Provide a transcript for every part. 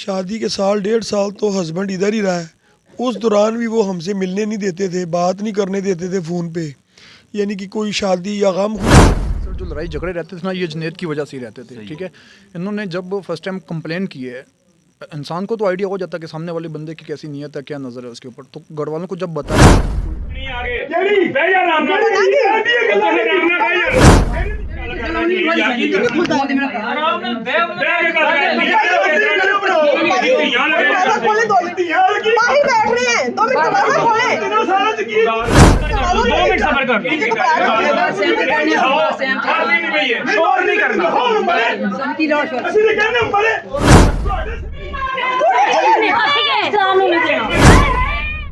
شادی کے سال ڈیڑھ سال تو ہسبینڈ ادھر ہی رہا ہے. اس دوران بھی وہ ہم سے ملنے نہیں دیتے تھے, بات نہیں کرنے دیتے تھے فون پہ, یعنی کہ کوئی شادی یا غم. سر جو لڑائی جھگڑے رہتے تھے نا, یہ جنید کی وجہ سے ہی رہتے تھے. ٹھیک ہے, انہوں نے جب فرسٹ ٹائم کمپلین کی ہے, انسان کو تو آئیڈیا ہو جاتا ہے کہ سامنے والے بندے کی کیسی نیت ہے, کیا نظر ہے اس کے اوپر. تو گھر والوں کو جب بتایا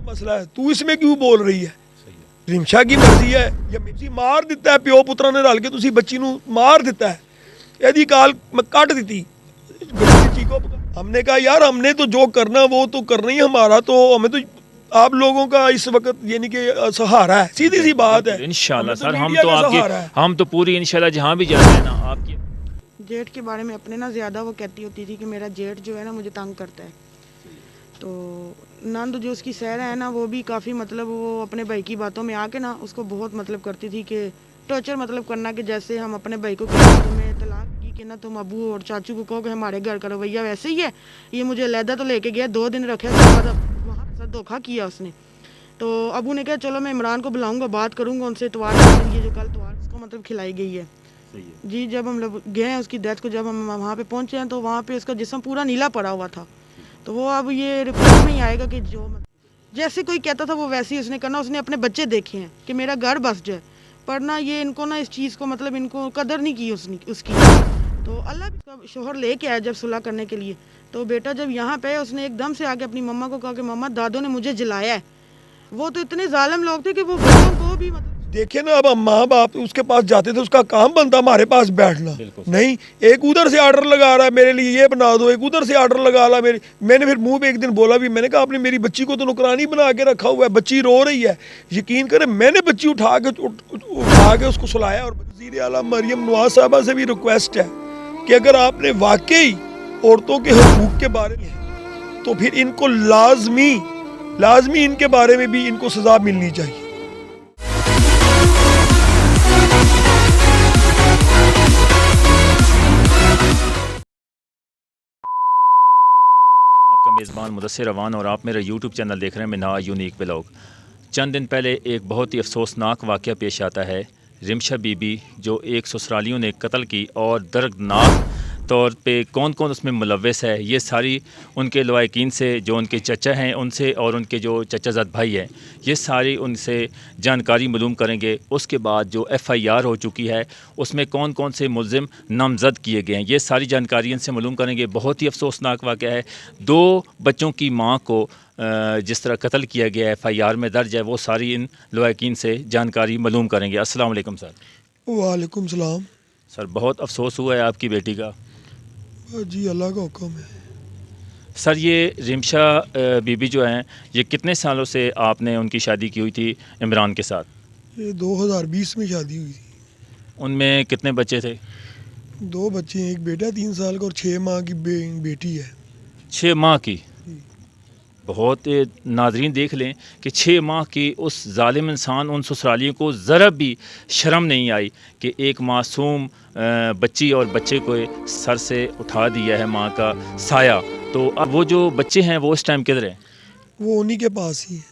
مسئلہ ہے, تو اس میں کیوں بول رہی ہے؟ رمشا کی مرضی ہے یا مرضی مار دیتا ہے, پیو پترا نے رل کے تسی بچی نو مار دیتا ہے. یہ کال میں کٹ دیتی. ہم نے کہا یار ہم نے تو جو کرنا وہ تو کرنا ہی ہمارا, تو ہمیں تو آپ لوگوں کا اس وقت یعنی کہ سہارا ہے, سیدھی سی بات ہے. انشاءاللہ سر ہم تو پوری انشاءاللہ جہاں بھی جاتے ہیں نا آپ کی. جیٹ کے بارے میں اپنے نا زیادہ وہ کہتی ہوتی تھی کہ میرا جیٹ جو ہے نا مجھے تنگ کرتا ہے. تو نند جو اس کی سہرا ہے نا, وہ بھی کافی مطلب وہ اپنے بھائی کی باتوں میں آ کے نا اس کو بہت مطلب کرتی تھی کہ ٹارچر مطلب کرنا, کہ جیسے ہم اپنے بھائی کو تمہیں طلاق کی کہ نا تم ابو اور چاچو کو کہو کہ ہمارے گھر کا رویہ ویسے ہی ہے. یہ مجھے علیحدہ تو لے کے گیا, 2 دن رکھے, وہاں سے دھوکھا کیا اس نے. تو ابو نے کہا چلو میں عمران کو بلاؤں گا, بات کروں گا ان سے, اتوار یہ جو کل اتوار اس کو مطلب کھلائی گئی ہے. جی جب ہم لوگ گئے ہیں اس کی ڈیتھ کو, جب ہم وہاں پہ پہنچے ہیں تو وہاں پہ اس کا جسم پورا نیلا پڑا ہوا تھا. تو وہ اب یہ رپورٹ میں ہی آئے گا کہ جو جیسے کوئی کہتا تھا وہ ویسے ہی اس نے کرنا. اس نے اپنے بچے دیکھے ہیں کہ میرا گھر بس جائے, پر نہ یہ ان کو نا اس چیز کو مطلب ان کو قدر نہیں کی اس کی. تو اللہ کا شوہر لے کے آیا جب صلح کرنے کے لیے, تو بیٹا جب یہاں پہ اس نے ایک دم سے آ کے اپنی مما کو کہا کہ مما دادوں نے مجھے جلایا ہے. وہ تو اتنے ظالم لوگ تھے کہ وہ بچوں کو بھی مطلب دیکھیں نا, اب ہم ماں باپ اس کے پاس جاتے تھے, اس کا کام بنتا ہمارے پاس بیٹھنا نہیں. ایک ادھر سے آرڈر لگا رہا ہے میرے لیے یہ بنا دو, ایک ادھر سے آرڈر لگا رہا ہے. میں نے پھر منہ پہ ایک دن بولا بھی, میں نے کہا آپ نے میری بچی کو تو نوکرانی بنا کے رکھا ہوا ہے, بچی رو رہی ہے. یقین کریں میں نے بچی اٹھا کے اس کو سلایا. اور وزیر اعلیٰ مریم نواز صاحبہ سے بھی ریکویسٹ ہے کہ اگر آپ نے واقعی عورتوں کے حقوق کے بارے میں تو پھر ان کو لازمی ان کے بارے میں بھی ان کو سزا ملنی چاہیے. آپ کا میزبان مدثر روان اور آپ میرا یوٹیوب چینل دیکھ رہے ہیں منہا یونیک ولاگ. چند دن پہلے ایک بہت ہی افسوسناک واقعہ پیش آتا ہے. رمشا بی بی جو ایک سسرالیوں نے قتل کی, اور دردناک طور پہ کون کون اس میں ملوث ہے, یہ ساری ان کے لواحقین سے, جو ان کے چچا ہیں ان سے, اور ان کے جو چچا زاد بھائی ہیں, یہ ساری ان سے جانکاری معلوم کریں گے. اس کے بعد جو FIR ہو چکی ہے اس میں کون کون سے ملزم نامزد کیے گئے ہیں, یہ ساری جانکاری ان سے معلوم کریں گے. بہت ہی افسوسناک واقعہ ہے. 2 بچوں کی ماں کو جس طرح قتل کیا گیا ہے, FIR میں درج ہے, وہ ساری ان لواحقین سے جانکاری معلوم کریں گے. السلام علیکم سر. وعلیکم السلام. سر بہت افسوس ہوا ہے آپ کی بیٹی کا. جی اللہ کا حکم ہے. سر یہ رمشا بی بی جو ہیں, یہ کتنے سالوں سے آپ نے ان کی شادی کی ہوئی تھی عمران کے ساتھ؟ یہ 2020 میں شادی ہوئی تھی. ان میں کتنے بچے تھے؟ 2 بچے ہیں, ایک بیٹا 3 سال کا اور 6 ماہ کی بیٹی ہے. 6 ماہ کی. بہت ناظرین دیکھ لیں کہ 6 ماہ کی اس ظالم انسان, ان سسرالیوں کو ذرا بھی شرم نہیں آئی کہ ایک معصوم بچی اور بچے کو سر سے اٹھا دیا ہے ماں کا سایہ. تو اب وہ جو بچے ہیں وہ اس ٹائم کدھر ہیں؟ وہ انہی کے پاس ہی ہے.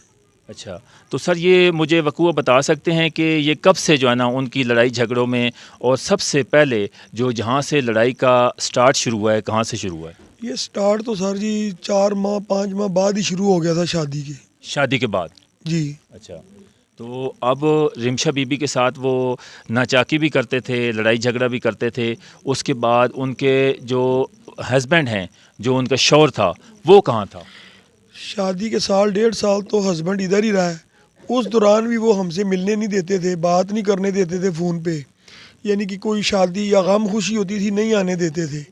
اچھا, تو سر یہ مجھے وقوع بتا سکتے ہیں کہ یہ کب سے جو ہے نا ان کی لڑائی جھگڑوں میں, اور سب سے پہلے جو جہاں سے لڑائی کا سٹارٹ شروع ہوا ہے کہاں سے شروع ہوا ہے؟ یہ سٹارٹ تو سر جی 4 ماہ 5 ماہ بعد ہی شروع ہو گیا تھا شادی کے بعد. جی. اچھا, تو اب رمشا بی بی کے ساتھ وہ ناچاکی بھی کرتے تھے, لڑائی جھگڑا بھی کرتے تھے. اس کے بعد ان کے جو ہسبینڈ ہیں, جو ان کا شوہر تھا, وہ کہاں تھا؟ شادی کے سال 1.5 سال تو ہسبینڈ ادھر ہی رہا ہے. اس دوران بھی وہ ہم سے ملنے نہیں دیتے تھے, بات نہیں کرنے دیتے تھے فون پہ, یعنی کہ کوئی شادی یا غم خوشی ہوتی تھی نہیں آنے دیتے تھے.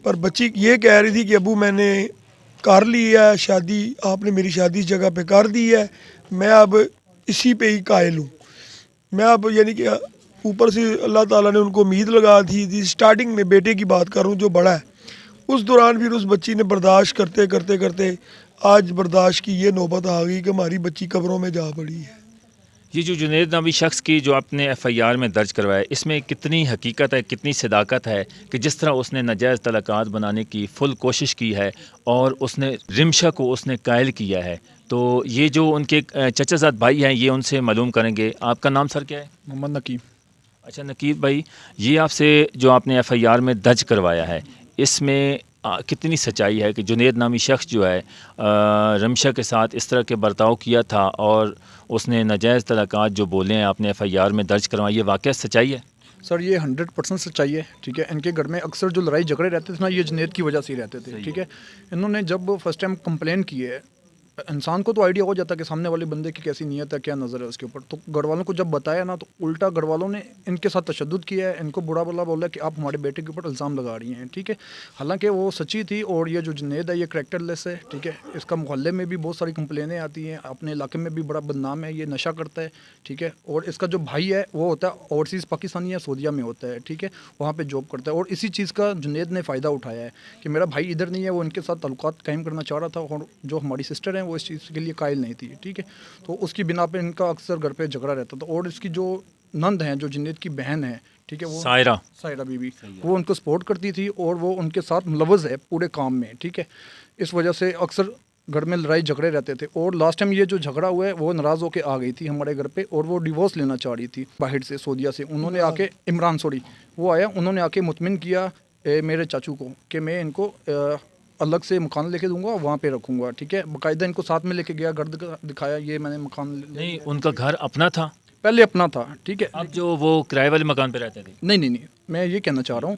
پر بچی یہ کہہ رہی تھی کہ ابو میں نے کر لی ہے شادی, آپ نے میری شادی اس جگہ پہ کر دی ہے, میں اب اسی پہ ہی قائل ہوں. میں اب یعنی کہ اوپر سے اللہ تعالیٰ نے ان کو امید لگا دی. اسٹارٹنگ میں بیٹے کی بات کروں جو بڑا ہے, اس دوران پھر اس بچی نے برداشت کرتے کرتے کرتے آج برداشت کی یہ نوبت آ گئی کہ ہماری بچی قبروں میں جا پڑی ہے. یہ جو جنید نامی شخص کی جو آپ نے ایف آئی آر میں درج کروایا ہے، اس میں کتنی حقیقت ہے، کتنی صداقت ہے کہ جس طرح اس نے ناجائز تعلقات بنانے کی فل کوشش کی ہے اور اس نے رمشا کو اس نے قائل کیا ہے. تو یہ جو ان کے چچا زاد بھائی ہیں یہ ان سے معلوم کریں گے. آپ کا نام سر کیا ہے؟ محمد نقیب. اچھا نقیب بھائی، یہ آپ سے جو آپ نے ایف آئی آر میں درج کروایا ہے اس میں کتنی سچائی ہے کہ جنید نامی شخص جو ہے رمشا کے ساتھ اس طرح کے برتاؤ کیا تھا اور اس نے ناجائز تعلقات جو بولے ہیں آپ نے ایف آئی آر میں درج کروائی، یہ واقعہ سچائی ہے؟ سر یہ 100% سچائی ہے. ٹھیک ہے، ان کے گھر میں اکثر جو لڑائی جھگڑے رہتے تھے نا، یہ جنید کی وجہ سے ہی رہتے تھے. ٹھیک ہے، انہوں نے جب فرسٹ ٹائم کمپلین کی ہے، انسان کو تو آئیڈیا ہو جاتا ہے کہ سامنے والے بندے کی کیسی نیت ہے، کیا نظر ہے اس کے اوپر. تو گھر والوں کو جب بتایا نا، تو الٹا گھر والوں نے ان کے ساتھ تشدد کیا ہے، ان کو برا بلا بولا کہ آپ ہمارے بیٹے کے اوپر الزام لگا رہی ہیں. ٹھیک ہے، حالانکہ وہ سچی تھی. اور یہ جو جنید ہے یہ کریکٹر لیس ہے. ٹھیک ہے، اس کا محلے میں بھی بہت ساری کمپلینیں آتی ہیں، اپنے علاقے میں بھی بڑا بدنام ہے، یہ نشہ کرتا ہے. ٹھیک ہے، اور اس کا جو بھائی ہے وہ ہوتا ہے اوورسیز پاکستانی یا سعودیہ میں ہوتا ہے. ٹھیک ہے، وہاں پہ جاب کرتا ہے. اور اسی چیز کا جنید نے فائدہ اٹھایا ہے کہ میرا بھائی ادھر نہیں ہے، وہ ان کے ساتھ تعلقات قائم کرنا چاہ رہا تھا. اور جو ہماری سسٹر ہیں وہ اس چیز کے لیے قائل نہیں تھی. ٹھیک ہے، تو اس کی بنا پہ ان کا اکثر گھر پہ جھگڑا رہتا تھا. اور اس کی جو نند ہیں، جو جنید کی بہن ہے، ٹھیک ہے، وہ سائرہ بی بی، وہ ان کو سپورٹ کرتی تھی اور وہ ان کے ساتھ ملوث ہے پورے کام میں. ٹھیک ہے، اس وجہ سے اکثر گھر میں لڑائی جھگڑے رہتے تھے. اور لاسٹ ٹائم یہ جو جھگڑا ہوا ہے وہ ناراض ہو کے آ گئی تھی ہمارے گھر پہ، اور وہ ڈیورس لینا چاہ رہی تھی باہر سے، سعودیہ سے. انہوں نے آ کے وہ آیا، انہوں نے آ کے مطمئن کیا میرے چاچو کو کہ میں ان کو الگ سے مکان لے کے دوں گا، وہاں پہ رکھوں گا. ٹھیک ہے، باقاعدہ ان کو ساتھ میں لے کے گیا، گھر دکھایا، یہ میں نے مکان نہیں، ان کا گھر اپنا تھا پہلے اپنا تھا. ٹھیک ہے، اب جو وہ کرائے والے مکان پہ رہتے تھے. نہیں، میں یہ کہنا چاہ رہا ہوں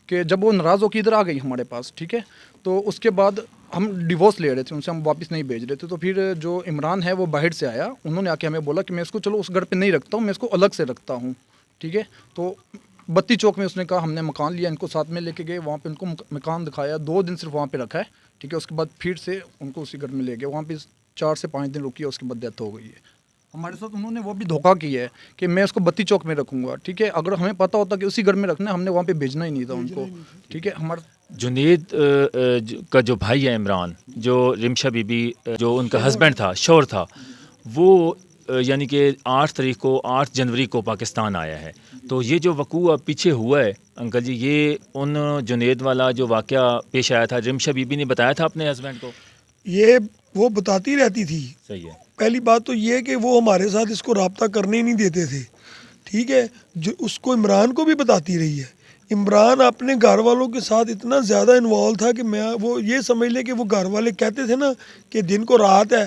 کہ جب وہ ناراض ہو کے ادھر آ گئی ہمارے پاس، ٹھیک ہے، تو اس کے بعد ہم ڈیورس لے رہے تھے ان سے، ہم واپس نہیں بھیج رہے تھے. تو پھر جو عمران ہے وہ باہر سے آیا، انہوں نے آ کے ہمیں بولا کہ میں اس کو چلو اس گھر پہ نہیں رکھتا ہوں، میں اس کو الگ سے رکھتا ہوں. ٹھیک ہے، تو بتی چوک میں اس نے کہا ہم نے مکان لیا، ان کو ساتھ میں لے کے گئے، وہاں پہ ان کو مکان دکھایا، 2 دن صرف وہاں پہ رکھا ہے. ٹھیک ہے، اس کے بعد پھر سے ان کو اسی گھر میں لے گئے، وہاں پہ 4 سے 5 دن رکی ہے، اس کے بعد ڈیتھ ہو گئی ہے. ہمارے ساتھ انہوں نے وہ بھی دھوکہ کیا ہے کہ میں اس کو بتی چوک میں رکھوں گا. ٹھیک ہے، اگر ہمیں پتہ ہوتا کہ اسی گھر میں رکھنا ہے، ہم نے وہاں پہ بھیجنا ہی نہیں تھا ان کو. ٹھیک ہے، جنید کا جو بھائی ہے عمران، جو رمشا بی بی جو ان کا ہسبینڈ تھا، شوہر تھا، وہ یعنی کہ 8 جنوری کو پاکستان آیا ہے. تو یہ جو وقوع پیچھے ہوا ہے انکل جی، یہ ان جنید والا جو واقعہ پیش آیا تھا، رمشا بی بی نے بتایا تھا اپنے ہسبینڈ کو؟ یہ وہ بتاتی رہتی تھی. صحیح ہے. پہلی بات تو یہ کہ وہ ہمارے ساتھ اس کو رابطہ کرنے ہی نہیں دیتے تھے. ٹھیک ہے، جو اس کو عمران کو بھی بتاتی رہی ہے. عمران اپنے گھر والوں کے ساتھ اتنا زیادہ انوالو تھا کہ وہ یہ سمجھ لے کہ وہ گھر والے کہتے تھے نا کہ دن کو رات ہے،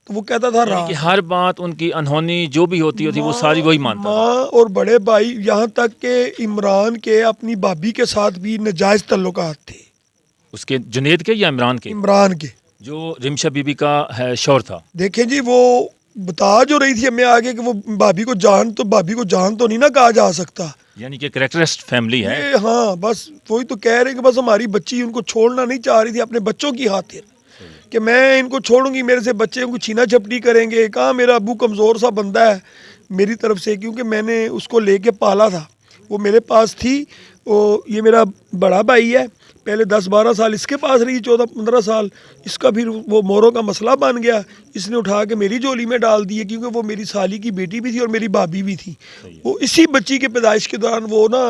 تو وہ کہتا تھا رات. کہ ہر بات ان کی انہونی جو بھی ہوتی وہ ساری وہی مانتا. ماں اور بڑے بھائی، یہاں تک کہ عمران کے اپنی بھابھی کے ساتھ بھی ناجائز تعلقات تھے. اس کے جنید کے یا عمران کے؟ عمران کے، جو رمشا بی بی کا شوہر تھا. دیکھیں جی، وہ بتا جو رہی تھی ہمیں آگے کہ وہ بھابھی کو جان تو نہیں نہ کہا جا سکتا، یعنی کہ کریکٹرسٹ فیملی ہے. ہاں، بس وہی تو کہہ رہے ہیں کہ بس ہماری بچی ان کو چھوڑنا نہیں چاہ رہی تھی اپنے بچوں کی خاطر، کہ میں ان کو چھوڑوں گی، میرے سے بچے ان کو چھینا جھپٹی کریں گے. کہاں میرا ابو کمزور سا بندہ ہے میری طرف سے، کیونکہ میں نے اس کو لے کے پالا تھا، وہ میرے پاس تھی. یہ میرا بڑا بھائی ہے، پہلے 10-12 سال اس کے پاس رہی، 14-15 سال. اس کا پھر وہ موروں کا مسئلہ بن گیا، اس نے اٹھا کے میری جولی میں ڈال دی ہے، کیونکہ وہ میری سالی کی بیٹی بھی تھی اور میری بھابھی بھی تھی. وہ اسی بچی کے پیدائش کے دوران وہ نا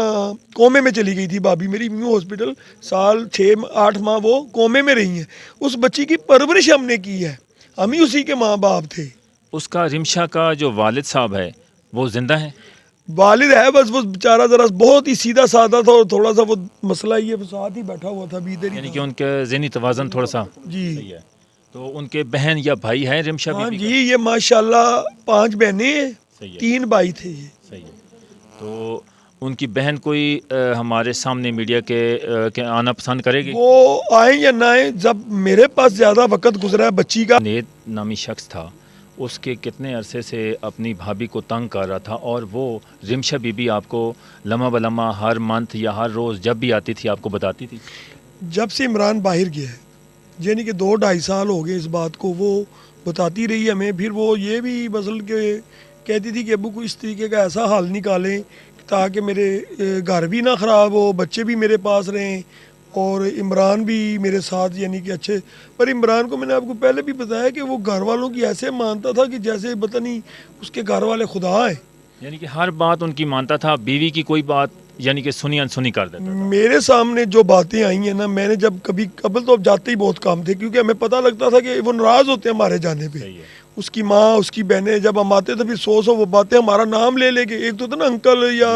کومے میں چلی گئی تھی بھابھی میری، ہاسپٹل سال 6-8 ماہ وہ کومے میں رہی ہیں. اس بچی کی پرورش ہم نے کی ہے، ہم ہی اسی کے ماں باپ تھے. اس کا رمشا کا جو والد صاحب ہے وہ زندہ ہے؟ والد ہے، بس وہ بیچارہ ذرا بہت ہی سیدھا سادہ تھا، اور تھوڑا سا وہ مسئلہ یہ ساتھ ہی بیٹھا ہوا تھا، یعنی کہ ان کے ذہنی توازن تھوڑا سا. جی. تو ان کے بہن یا بھائی ہیں رمشا بی ہاں بی؟ جی، یہ ماشاءاللہ 5 بہنیں ہیں، 3 بھائی تھے یہ. صحیح ہے. تو ان کی بہن کوئی ہمارے سامنے میڈیا کے آنا پسند کرے گی؟ وہ آئیں یا نہ آئیں، جب میرے پاس زیادہ وقت گزرا ہے بچی کا. جنید نامی شخص تھا، اس کے کتنے عرصے سے اپنی بھابھی کو تنگ کر رہا تھا، اور وہ رمشا بی بی آپ کو لمحہ بلمحہ ہر منتھ یا ہر روز جب بھی آتی تھی آپ کو بتاتی تھی؟ جب سے عمران باہر گیا ہے، یعنی کہ 2-2.5 سال ہو گئے اس بات کو، وہ بتاتی رہی ہمیں. پھر وہ یہ بھی مثلا کہ کہتی تھی کہ ابو کو اس طریقے کا ایسا حال نکالیں تاکہ میرے گھر بھی نہ خراب ہو، بچے بھی میرے پاس رہیں، اور عمران بھی میرے ساتھ یعنی کہ اچھے. پر عمران کو میں نے آپ کو پہلے بھی بتایا کہ وہ گھر والوں کی ایسے مانتا تھا کہ جیسے پتہ نہیں اس کے گھر والے خدا ہیں. یعنی کہ ہر بات ان کی مانتا تھا, بیوی کی کوئی بات یعنی کہ سنی انسنی کر دیتا تھا. میرے سامنے جو باتیں آئی ہیں نا, میں نے جب کبھی قبل تو اب جاتے ہی بہت کام تھے کیونکہ ہمیں پتہ لگتا تھا کہ وہ ناراض ہوتے ہیں ہمارے جانے پہ. صحیح ہے. اس کی ماں اس کی بہنیں جب ہم آتے تو پھر سو وہ باتیں ہمارا نام لے کے, ایک تو تھا نا انکل یا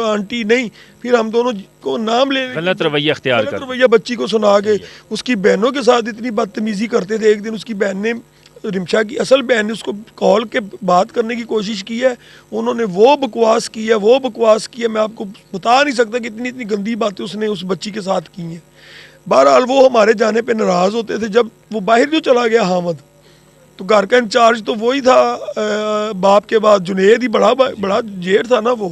آنٹی, نہیں پھر ہم دونوں کو نام لے غلط رویہ اختیار غلط کر رویہ بچی کو سنا کے اس کی بہنوں کے ساتھ اتنی بدتمیزی کرتے تھے. ایک دن اس کی بہن نے, رمشا کی اصل بہن نے اس کو کال کے بات کرنے کی کوشش کی ہے, انہوں نے وہ بکواس کی ہے میں آپ کو بتا نہیں سکتا کہ اتنی گندی باتیں اس نے اس بچی کے ساتھ کی ہیں. بہرحال وہ ہمارے جانے پہ ناراض ہوتے تھے. جب وہ باہر جو چلا گیا حامد, تو گھر کا انچارج تو وہی تھا باپ کے بعد, جنید ہی بڑا جیٹ تھا نا وہ.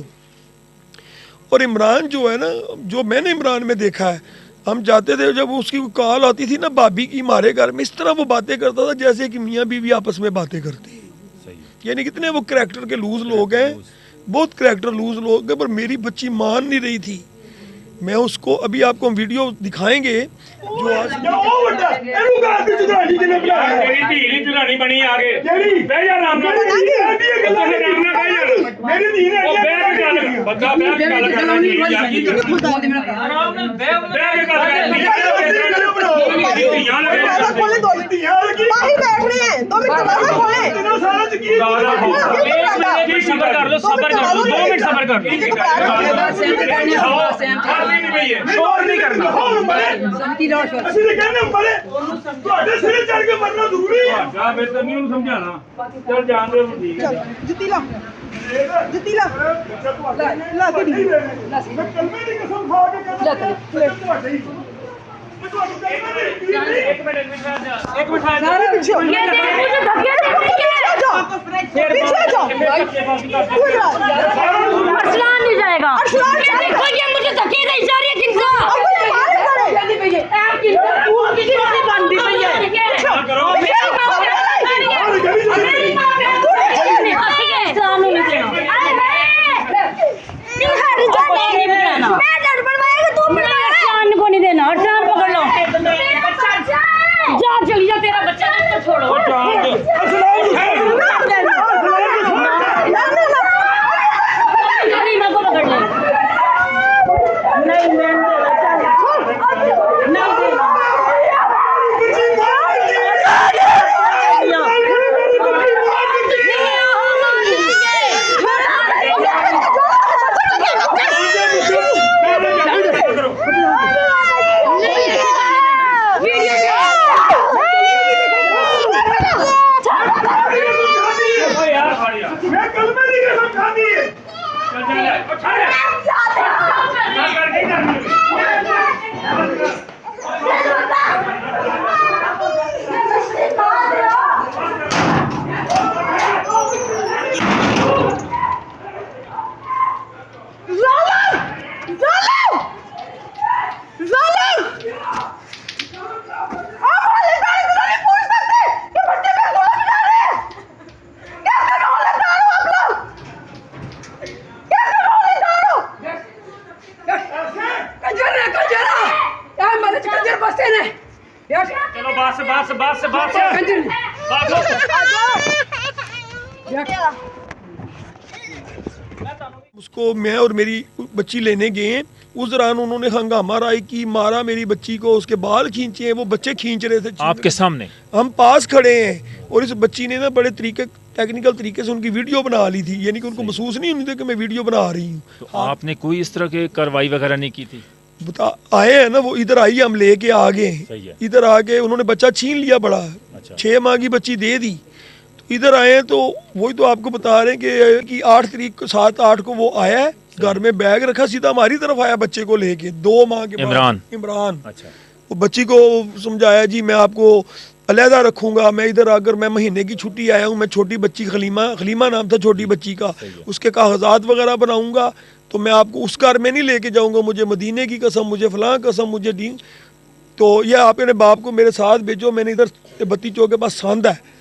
اور عمران جو ہے نا, جو میں نے عمران میں دیکھا ہے, ہم جاتے تھے جب اس کی کال آتی تھی نا بھابھی کی ہمارے گھر میں, اس طرح وہ باتیں کرتا تھا جیسے کہ میاں بیوی آپس میں باتیں کرتے ہیں. یعنی کتنے وہ کریکٹر کے لوز لوگ ہیں, بہت کریکٹر لوز لوگ ہیں. پر میری بچی مان نہیں رہی تھی. میں اس کو ابھی آپ کو ہم ویڈیو دکھائیں گے جو آج اس کو میں اور میری بچی لینے گئے ہیں. اس دوران انہوں نے ہنگامہ رائی کی, مارا میری بچی کو, اس کے بال کھینچے ہیں, وہ بچے کھینچ رہے تھے آپ کے سامنے. ہم پاس کھڑے ہیں اور اس بچی نے نا بڑے ٹیکنیکل طریقے سے ان کی ویڈیو بنا لی تھی. یعنی کہ ان کو محسوس نہیں ہوتا کہ میں ویڈیو بنا رہی ہوں. تو آپ نے کوئی اس طرح کی کارروائی وغیرہ نہیں کی تھی؟ آئے ہیں نا وہ, ادھر آئی, ہم لے کے آگے ادھر آگے انہوں نے بچہ چھین لیا بڑا, 6 ماہ کی بچی دے دی. ادھر آئے ہیں تو وہی تو آپ کو بتا رہے ہیں کہ 8 تاریخ کو 7-8 کو وہ آیا ہے, گھر میں بیگ رکھا, سیدھا ہماری طرف آیا بچے کو لے کے 2 ماہ کے بعد. عمران وہ بچی کو سمجھایا جی میں آپ کو علیحدہ رکھوں گا, میں ادھر اگر میں مہینے کی چھٹی آیا ہوں, میں چھوٹی بچی خلیمہ نام تھا چھوٹی بچی کا, اس کے کاغذات وغیرہ بناؤں گا, تو میں آپ کو اس گھر میں نہیں لے کے جاؤں گا, مجھے مدینے کی قسم, مجھے فلاں قسم, مجھے دین. تو یہ آپ نے باپ کو میرے ساتھ بھیجو. میں نے ادھر بتی چوک کے پاس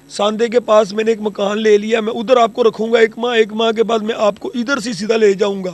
ساندے کے پاس میں نے ایک مکان لے لیا, میں ادھر آپ کو رکھوں گا 1 ماہ. 1 ماہ کے بعد میں آپ کو ادھر سے سیدھا لے جاؤں گا.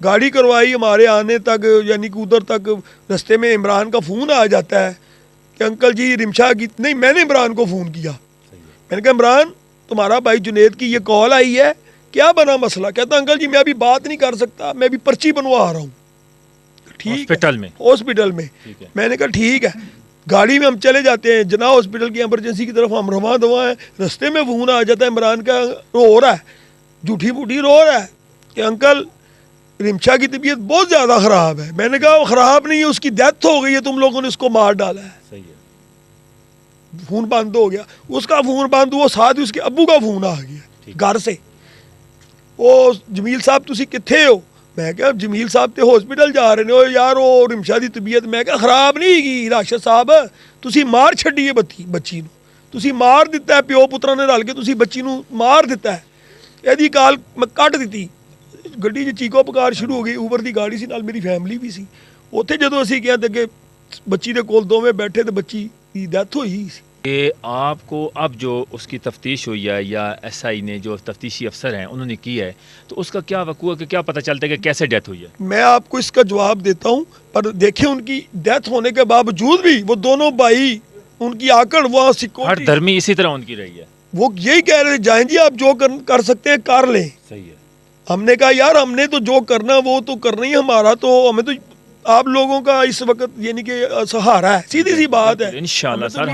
گاڑی کروائی, ہمارے آنے تک یعنی کہ ادھر تک رستے میں عمران کا فون آ جاتا ہے کہ انکل جی رمشا کی, نہیں میں نے عمران کو فون کیا, میں نے کہا عمران تمہارا بھائی جنید کی یہ کال آئی ہے, کیا بنا مسئلہ؟ کہتا انکل جی میں ابھی بات نہیں کر سکتا, میں ابھی پرچی بنوا رہا ہوں. ٹھیک ہاسپٹل میں. میں نے کہا ٹھیک ہے. گاڑی میں ہم چلے جاتے ہیں جناح ہاسپٹل کی ایمرجنسی کی طرف, ہم رواں دواں ہیں, رستے میں فون آ جاتا ہے عمران کا, رو رہا ہے, جھوٹی موٹی رو رہا ہے کہ انکل رمشا کی طبیعت بہت زیادہ خراب ہے. میں نے کہا وہ خراب نہیں ہے, اس کی ڈیتھ ہو گئی ہے, تم لوگوں نے اس کو مار ڈالا ہے. فون بند ہو گیا, اس کا فون بند ہوا, ساتھ ہی اس کے ابو کا فون آ گیا گھر سے, وہ جمیل صاحب تسی کتھے ہو؟ میں کہا جمیل صاحب تے ہاسپٹل جا رہے ہو یار, وہ رمشا دی طبیعت میں کہا خراب نہیں گئی راشد صاحب, تسی مار چھڈی ہے بچی نو, تسی مار دیتا ہے, پیو پترا نے رل کے تسی بچی نو مار دیتا ہے. یہ کال میں کٹ دیتی, گڈی چ چیکو پکار شروع ہو گئی. اوبر دی گاڑی سی, نال میری فیملی بھی سی. اوتھے جدوں اسی گیا تے کہ بچی دے کول دوویں بیٹھے تے بچی دی ڈیتھ ہوئی سی. کہ آپ کو اب جو اس کی تفتیش ہوئی ہے یا ایس آئی نے جو تفتیشی افسر ہیں انہوں نے کی ہے, تو اس کا کیا وقوع ہے کہ کیا پتہ چلتا ہے کہ کیسے ڈیتھ ہوئی ہے؟ میں آپ کو اس کا جواب دیتا ہوں, پر دیکھیں ان کی ڈیتھ ہونے کے باوجود بھی وہ دونوں بھائی, ان کی آکڑ وہاں ہر دھرمی اسی طرح ان کی رہی ہے. وہ یہی کہہ رہے جائیں جی آپ جو کر سکتے ہیں کر لیں. صحیح ہے. ہم نے کہا یار ہم نے تو جو کرنا وہ تو کرنا ہی, ہمارا تو ہمیں تو آپ لوگوں کا اس وقت یعنی کہ سہارا ہے, سیدھی سی بات ہے. انشاءاللہ سر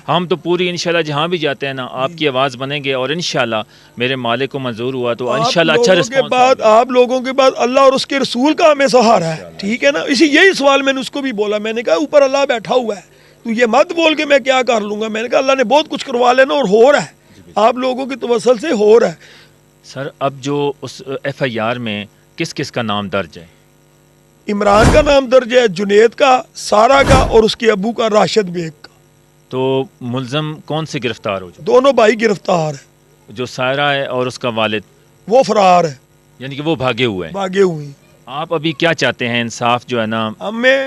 ہم تو پوری انشاءاللہ جہاں بھی جاتے ہیں نا آپ کی آواز بنیں گے, اور انشاءاللہ میرے مالک کو منظور ہوا تو انشاءاللہ اچھا رسپانس. آپ لوگوں کے بعد اللہ اور اس کے رسول کا ہمیں سہارا ہے, ٹھیک ہے نا. یہی سوال میں نے اس کو بھی بولا, میں نے کہا اوپر اللہ بیٹھا ہوا ہے, تو یہ مت بول کے میں کیا کر لوں گا. میں نے کہا اللہ نے بہت کچھ کروا لینا اور ہو رہا ہے, آپ لوگوں کی توسل سے ہو رہا ہے. سر اب جو اس ایف آئی آر میں کس کس کا نام درج ہے؟ عمران کا نام درج ہے, جنید کا, سارا کا, اور اس کے ابو کا راشد بیگ کا. تو ملزم کون سے گرفتار ہو چکے؟ دونوں بھائی گرفتار ہیں. جو سائرہ ہے اور اس کا والد وہ فرار ہے, یعنی کہ وہ بھاگے ہوئے ہیں. آپ ابھی کیا چاہتے ہیں؟ انصاف جو ہے نا,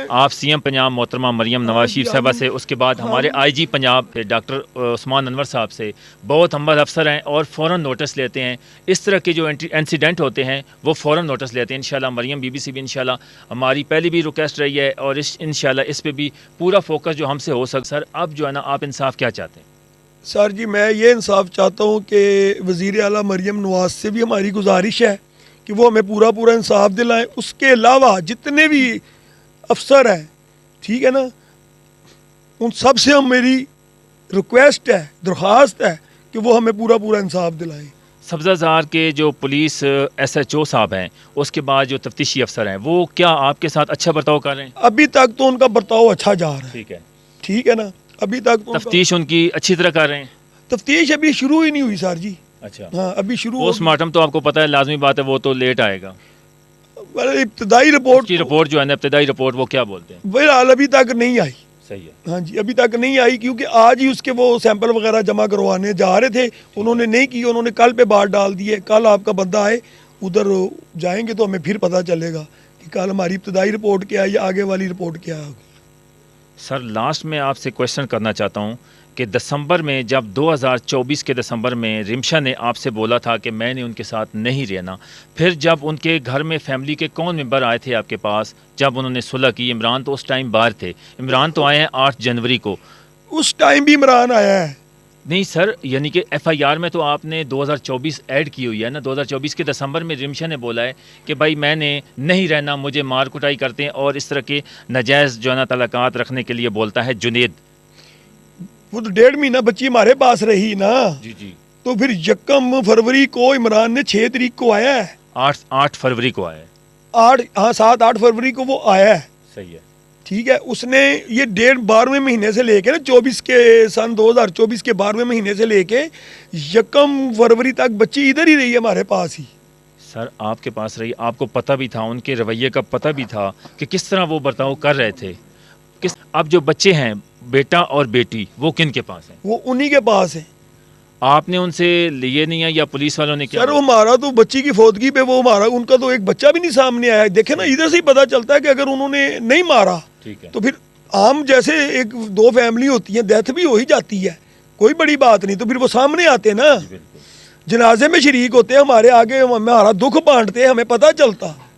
آپ سی ایم پنجاب محترمہ مریم نواز شریف صاحبہ سے, اس کے بعد ہمارے آئی جی پنجاب ڈاکٹر عثمان انور صاحب سے, بہت ہمبل افسر ہیں اور فوراً نوٹس لیتے ہیں. اس طرح کے جو انسیڈنٹ ہوتے ہیں وہ فوراً نوٹس لیتے ہیں. انشاءاللہ مریم بی بی سی بھی انشاءاللہ ہماری پہلی بھی ریکویسٹ رہی ہے, اور انشاءاللہ اس پہ بھی پورا فوکس جو ہم سے ہو سکتا. سر اب جو ہے نا آپ انصاف کیا چاہتے ہیں؟ سر جی میں یہ انصاف چاہتا ہوں کہ وزیر اعلیٰ مریم نواز سے بھی ہماری گزارش ہے کہ وہ ہمیں پورا انصاف دلائیں. اس کے علاوہ جتنے بھی افسر ہیں, ٹھیک ہے نا, ان سب سے میری ریکویسٹ ہے, درخواست ہے کہ وہ ہمیں پورا انصاف دلائیں. سبزہ زار کے جو پولیس ایس ایچ او صاحب ہیں, اس کے بعد جو تفتیشی افسر ہیں, وہ کیا آپ کے ساتھ اچھا برتاؤ کر رہے ہیں؟ ابھی تک تو ان کا برتاؤ اچھا جا رہا ہے. ٹھیک ہے نا, ابھی تک تفتیش ان کی اچھی طرح کر رہے ہیں. تفتیش ابھی شروع ہی نہیں ہوئی سر جی. اچھا ہاں ابھی شروع. پوسٹ مارٹم تو آپ کو پتہ ہے لازمی بات ہے, وہ تو لیٹ آئے گا. ابتدائی رپورٹ جو ہے نا, ابتدائی رپورٹ وہ کیا بولتے ہیں؟ بہرحال ابھی تک نہیں آئی. صحیح ہے. ہاں جی ابھی تک نہیں آئی, کیونکہ آج ہی اس کے وہ سیمپل وغیرہ جمع کروانے جا رہے تھے, انہوں نے نہیں کی, انہوں نے کل پہ بات ڈال دی ہے. کل آپ کا بندہ آئے, ادھر جائیں گے تو ہمیں پھر پتہ چلے گا کہ کل ہماری ابتدائی رپورٹ کیا ہے یا آگے والی رپورٹ کیا ہوگی. سر لاسٹ میں آپ سے کویشچن کرنا چاہتا ہوں کہ دسمبر میں, جب 2024 کے دسمبر میں رمشا نے آپ سے بولا تھا کہ میں نے ان کے ساتھ نہیں رہنا, پھر جب ان کے گھر میں فیملی کے کون ممبر آئے تھے آپ کے پاس جب انہوں نے صلح کی؟ عمران تو اس ٹائم باہر تھے. عمران تو آئے ہیں 8 جنوری کو. اس ٹائم بھی عمران آیا ہے. نہیں سر, یعنی کہ ایف آئی آر میں تو آپ نے 2024 ایڈ کی ہوئی ہے نا. 2024 کے دسمبر میں رمشا نے بولا ہے کہ بھائی میں نے نہیں رہنا, مجھے مار کٹائی کرتے ہیں, اور اس طرح کے ناجائز جو ہے نا تعلقات رکھنے کے لیے بولتا ہے جنید. وہ تو 1.5 مہینہ بچی ہمارے پاس رہی نا. جی. تو پھر 1 فروری کو عمران نے 6 تاریخ کو آیا ہے. 8 فروری کو آیا ہے. 7-8 فروری کو وہ آیا ہے. صحیح ہے. ٹھیک ہے, اس نے یہ 12ویں مہینے سے لے کے نا 24 کے سن 2024 کے 12ویں مہینے سے لے کے 1 فروری تک بچی ادھر ہی رہی ہے ہمارے پاس ہی. سر آپ کے پاس رہی, آپ کو پتہ بھی تھا, ان کے رویے کا پتہ بھی تھا کہ کس طرح وہ برتاؤ کر رہے تھے. اب جو بچے ہیں بیٹا اور بیٹی, وہ کن کے پاس ہیں؟ وہ انہی کے پاس ہیں. آپ نے ان سے لیے نہیں ہے یا پولیس والوں نے کیا؟ سر ہمارا تو بچی کی فوتگی پہ وہ ہمارا ان کا تو ایک بچہ بھی نہیں سامنے آیا. دیکھیں نا, ادھر سے ہی پتہ چلتا ہے کہ اگر انہوں نے نہیں مارا تو پھر عام جیسے 1-2 فیملی ہوتی ہیں, ڈیتھ بھی ہو ہی جاتی ہے, کوئی بڑی بات نہیں, تو پھر وہ سامنے آتے نا, جنازے میں شریک ہوتے ہیں, ہمارے آگے ہمارا دکھ بانٹتے ہیں, ہمیں پتہ چلتا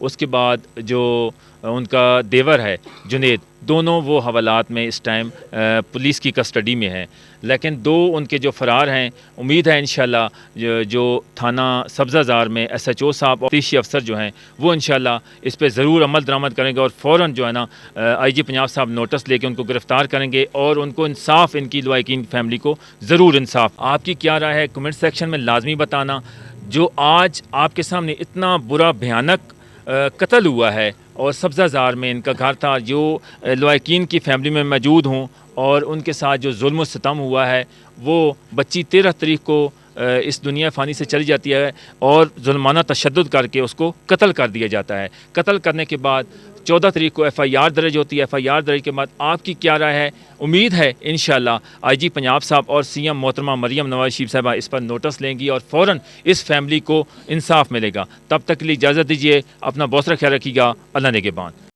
اس کے بعد جو ان کا دیور ہے جنید، دونوں وہ حوالات میں اس ٹائم پولیس کی کسٹڈی میں ہیں، لیکن 2 ان کے جو فرار ہیں، امید ہے انشاءاللہ جو تھانہ سبزہ زار میں SHO صاحب اور تفتیشی افسر جو ہیں وہ انشاءاللہ اس پہ ضرور عمل درآمد کریں گے اور فوراً جو ہے نا IG پنجاب صاحب نوٹس لے کے ان کو گرفتار کریں گے اور ان کو انصاف، ان کی لوائقین فیملی کو ضرور انصاف۔ آپ کی کیا رائے ہے کمنٹ سیکشن میں لازمی بتانا۔ جو آج آپ کے سامنے اتنا برا بھیانک قتل ہوا ہے اور سبزہ زار میں ان کا گھر تھا، جو لوائقین کی فیملی میں موجود ہوں، اور ان کے ساتھ جو ظلم و ستم ہوا ہے، وہ بچی 13 تاریخ کو اس دنیا فانی سے چلی جاتی ہے اور ظلمانہ تشدد کر کے اس کو قتل کر دیا جاتا ہے۔ قتل کرنے کے بعد 14 تاریخ کو FIR درج ہوتی ہے۔ FIR درج کے بعد آپ کی کیا رائے ہے؟ امید ہے انشاءاللہ IG پنجاب صاحب اور CM محترمہ مریم نواز شریف صاحبہ اس پر نوٹس لیں گی اور فوراً اس فیملی کو انصاف ملے گا۔ تب تک کے لیے اجازت دیجیے، اپنا بہت سارا خیال رکھیے گا۔ اللہ نگہبان۔